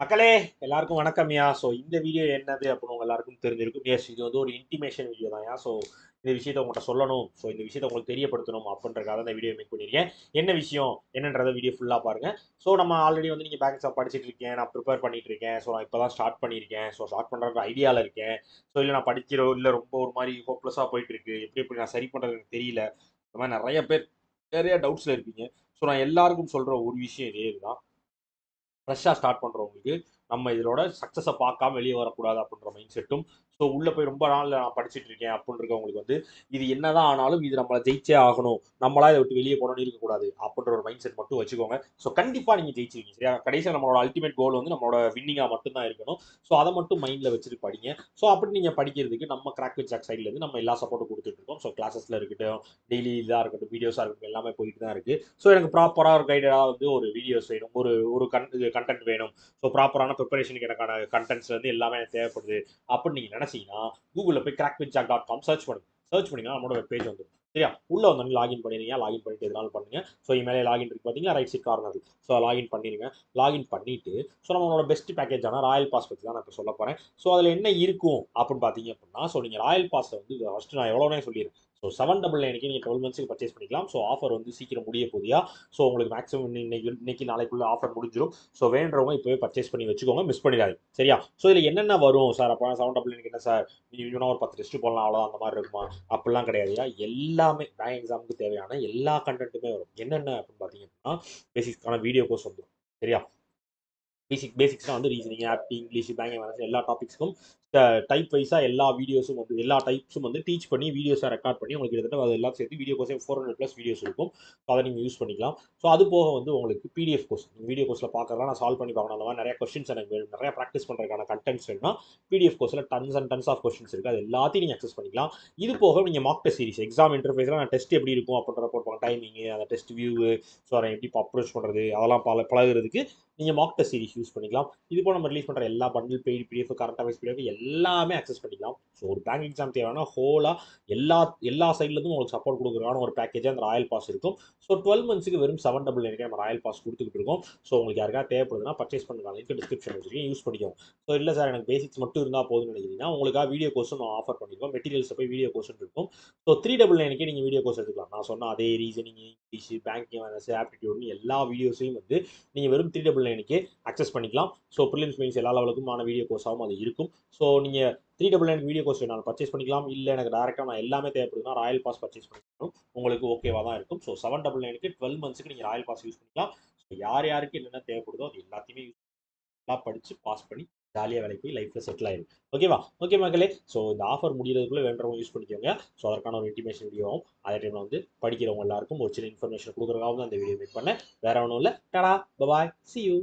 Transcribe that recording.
மக்களே எல்லாருக்கும் வணக்கம்யா. ஸோ இந்த வீடியோ என்னது அப்படின்னு உங்க எல்லாருக்கும் தெரிஞ்சிருக்கும். எஸ், இது வந்து ஒரு இன்டிமேஷன் வீடியோ தான். ஸோ இந்த விஷயத்த உங்கள்கிட்ட சொல்லணும், ஸோ இந்த விஷயத்த உங்களுக்கு தெரியப்படுத்தணும் அப்படின்றக்காக இந்த வீடியோ மேக் பண்ணியிருக்கேன். என்ன விஷயம் என்னன்றத வீடியோ ஃபுல்லாக பாருங்க. ஸோ நம்ம ஆல்ரெடி வந்து நீங்கள் பேங்க் எக்ஸாம் படிச்சுட்டு இருக்கேன், நான் ப்ரிப்பேர் பண்ணிட்டு இருக்கேன். ஸோ நான் இப்போ தான் ஸ்டார்ட் பண்ணியிருக்கேன். ஸோ ஸ்டார்ட் பண்ணுற ஐடியாவில் இருக்கேன். ஸோ இல்லை நான் படிக்கிறோம், இல்லை ரொம்ப ஒரு மாதிரி ஹோப்லெஸ்ஸாக போயிட்டு இருக்கு, எப்படி நான் சரி பண்ணுறது எனக்கு தெரியல. இந்த மாதிரி நிறைய பேர் நிறைய டவுட்ஸில் இருப்பீங்க. ஸோ நான் எல்லாருக்கும் சொல்கிற ஒரு விஷயம் இதே இதுதான். ஃப்ரெஷ்ஷாக ஸ்டார்ட் பண்ணுறவங்களுக்கு நம்ம இதோட சக்ஸஸை பார்க்காம வெளியே வரக்கூடாது அப்படின்ற மைண்ட் செட்டும், ஸோ உள்ளே போய் ரொம்ப நாள் நான் படிச்சுட்டு இருக்கேன் அப்படின்னு இருக்கவங்களுக்கு வந்து இது என்னதான் ஆனாலும் இது நம்மளை ஜெயிச்சே ஆகணும், நம்மளா இதை விட்டு வெளியே போகணும்னு இருக்கக்கூடாது அப்படின்ற ஒரு மைண்ட் செட் மட்டும் வச்சுக்கோங்க. ஸோ கண்டிப்பாக நீங்கள் ஜெயிச்சிருவீங்க. சரியா? கடைசியாக நம்மளோட அல்டிமேட் கோல் வந்து நம்மளோட வின்னிங்காக மட்டும்தான் இருக்கணும். ஸோ அதை மட்டும் மைண்டில் வச்சுட்டு படிங்க. ஸோ அப்படி நீங்கள் படிக்கிறதுக்கு நம்ம கிராக் வித் ஜாக் சைட்லேருந்து நம்ம எல்லா சப்போர்ட்டும் கொடுத்துட்டு இருக்கோம். ஸோ கிளாஸஸில் இருக்கட்டும், டெய்லி இதாக இருக்கட்டும், வீடியோஸாக இருக்கட்டும், எல்லாமே போயிட்டு தான் இருக்குது. ஸோ எனக்கு ப்ராப்பராக ஒரு கைடடாக வந்து ஒரு வீடியோஸ் வேணும், ஒரு ஒரு கண்டென்ட் வேணும். ஸோ ப்ராப்பரான ப்ரிப்பரேஷனுக்கு எனக்கான கண்டென்ட்ஸ் வந்து எல்லாமே எனக்கு தேவைப்படுது அப்படின்னு நீங்கள் நினச்சிங்கன்னா கூகுளில் போய் crackwithjack.com சர்ச் பண்ணுங்க. சர்ச் பண்ணிங்கன்னா நம்மளோட வெப் பேஜ் வந்துடும். சரியா? உள்ள வந்து லாகின் பண்ணிடுங்க. லாகின் பண்ணிட்டு எதுனாலும் பண்ணுங்க. ஸோ இமேலே லாகின் இருக்கு பார்த்தீங்களா, right side corner. So login பண்ணிடுங்க. லாகின் பண்ணிட்டு ஸோ நம்மளோட பெஸ்ட் பேக்கேஜான ராயல் பாஸ் பற்றி தான் நான் இப்போ சொல்ல போகிறேன். ஸோ அதில் என்ன இருக்கும் அப்படின்னு பார்த்தீங்க அப்படின்னா, ஸோ நீங்கள் ராயல் பாஸை வந்து ஃபஸ்ட்டு நான் எவ்வளோனே சொல்லிடுறேன். ஸோ 799 நீங்கள் 12 மந்த்ஸ்க்கு பர்ச்சேஸ் பண்ணிக்கலாம். ஸோ ஆஃபர் வந்து சீக்கிரம் முடிய போதியா. ஸோ உங்களுக்கு மேக்ஸிமம் இன்னைக்கு நாளைக்குள்ள ஆஃபர் முடிஞ்சிடும். ஸோ வேண்டவங்க இப்போவே பர்ச்சேஸ் பண்ணி வச்சுக்கோங்க, மிஸ் பண்ணிடாது. சரியா? ஸோ இதில் என்னென்ன வரும் சார்? அப்போ 799 என்ன சார், இன்னும் ஒரு 10 டெஸ்ட் போடலாம் அவ்வளோ அந்த மாதிரி இருக்குமா? அப்படிலாம் கிடையாதுயா. எல்லாமே பேங்க் எக்ஸாமுக்கு தேவையான எல்லா கண்டென்ட்டுமே வரும். என்னென்ன அப்படின்னு பார்த்தீங்கன்னா, பேசிக்ஸ்க்கான வீடியோ கோர்ஸ் வந்துடும். சரியா? பேசிக்ஸ்னா வந்து ரீசனிங், ஆப்டி, இங்கிலீஷ், பேங்கிங் மேனேஜ் எல்லா டாபிக்ஸ்க்கும் டைப் வைஸாக எல்லா வீடியோஸும் வந்து எல்லா டைப்ஸும் வந்து டீச் பண்ணி வீடியோஸை ரெக்கார்ட் பண்ணி உங்களுக்கு கிட்டத்தட்ட அது எல்லாம் சேர்த்து வீடியோ கோர்ஸே 400+ வீடியோஸ் இருக்கும். ஸோ அதை நீங்கள் யூஸ் பண்ணிக்கலாம். ஸோ அது போக வந்து உங்களுக்கு பிடிஎஃப் கோர்ஸ், வீடியோ கோர்ஸில் பார்க்கலாம், நான் சால்வ் பண்ணி பார்க்கணும், அந்த மாதிரி நிறைய கொஸ்டின்ஸ் எனக்கு வேணும், நிறைய ப்ராக்டிஸ் பண்ணுறதுக்கான கண்டென்ட்ஸ் வேணும்னா பிடிஎஃப் கோர்ஸில் tons and tons of questions இருக்குது. அது எல்லாத்தையும் நீங்கள் அக்சஸ் பண்ணிக்கலாம். இது போக நீங்கள் மார்க் டெஸ்ட் சீரிஸ், எக்ஸாம் இன்டர்ஃபேஸில் நான் டெஸ்ட் எப்படி இருக்கும் அப்படின்ற போட்டுப்பாங்க, டைமிங்கு, அந்த டெஸ்ட் வியூவு, ஸோ அதை எப்படி அப்ரோச் பண்ணுறது, அதெல்லாம் பழகுறதுக்கு நீங்கள் மார்க் டெஸ்ட் சீரிஸ் யூஸ் பண்ணிக்கலாம். இது போல் நம்ம ரிலீஸ் பண்ணுற எல்லா bundle paid PDF, current affairs PDF எல்லாமே அக்சஸ் பண்ணிக்கலாம். ஸோ ஒரு பேங்க் எக்ஸாம் தேவையான ஹோலாக எல்லா எல்லா சைட்லேருந்தும் உங்களுக்கு சப்போர்ட் கொடுக்குறதுக்கான ஒரு பேக்கேஜாக அந்த ராயல் பாஸ் இருக்கும். ஸோ 12 மந்த்ஸுக்கு வெறும் 799 நம்ம ராயல் பாஸ் கொடுத்துக்கிட்டு இருக்கோம். ஸோ உங்களுக்கு யாருக்காவது தேவைப்படுதுன்னா பர்ச்சேஸ் பண்ணுறாங்க, லிங்க் டிஸ்கிரிப்ஷன் வச்சுருக்கேன், யூஸ் பண்ணிக்கோங்க. ஸோ இல்லை சார் எனக்கு பேசிக்ஸ் மட்டும் இருந்தால் போதும்னு நினைக்கிறீங்கன்னா உங்களுக்காக வீடியோ கோர்ஸும் நான் ஆஃபர் பண்ணியிருக்கோம். மெட்டீரியல்ஸை போய் வீடியோ கோர்ஸ் இருக்கும். ஸோ 399 நீங்கள் வீடியோ கோர்ஸ் எடுத்துக்கலாம். நான் சொன்ன அதே ரீசனிங், இங்கிலீஷ், பேங்கிங் மேனேஜ், ஆப்டிடியூட்னு எல்லா வீடியோஸையும் வந்து நீங்கள் வெறும் 399 அக்சஸ் பண்ணிக்கலாம். ஸோ ப்ரிலிம்ஸ் மெயின்ஸ் எல்லா லெவலுக்குமான வீடியோ கோர்ஸாகவும் அது இருக்கும். ஸோ நீங்கள் 399 வீடியோ கோர்ஸ் வேணாலும் பர்ச்சேஸ் பண்ணிக்கலாம். இல்லை எனக்கு டேரெக்டாக நான் எல்லாமே தேவைப்படுதுன்னா ராயல் பாஸ் பர்ச்சேஸ் பண்ணிக்கலாம், உங்களுக்கு ஓகேவாக தான் இருக்கும். ஸோ 799க்கு 12 மந்த்ஸுக்கு நீங்கள் ராயல் பாஸ் யூஸ் பண்ணிக்கலாம். ஸோ யார் யாருக்கு என்னென்ன தேவைப்படுதோ அது எல்லாத்தையுமே நல்லா படித்து பாஸ் பண்ணி ஜாலியாக வேலைக்கு போய் லைஃப்பில் செட்டில் ஆயிடும். ஓகேவா? ஓகே மக்களே. ஸோ இந்த ஆஃபர் முடிகிறதுக்குள்ளே வேண்டவங்க யூஸ் பண்ணிக்கோங்க. ஸோ அதற்கான ஒரு இன்டிமேஷன் வீடியோவும் அதே டைமில் வந்து படிக்கிறவங்க எல்லாருக்கும் ஒரு சின்ன இன்ஃபர்மேஷன் கொடுக்குறதுக்காக தான் இந்த வீடியோ மேக் பண்ணேன். வேற ஒன்றும் இல்லை. டடா, பபாய், சி யூ.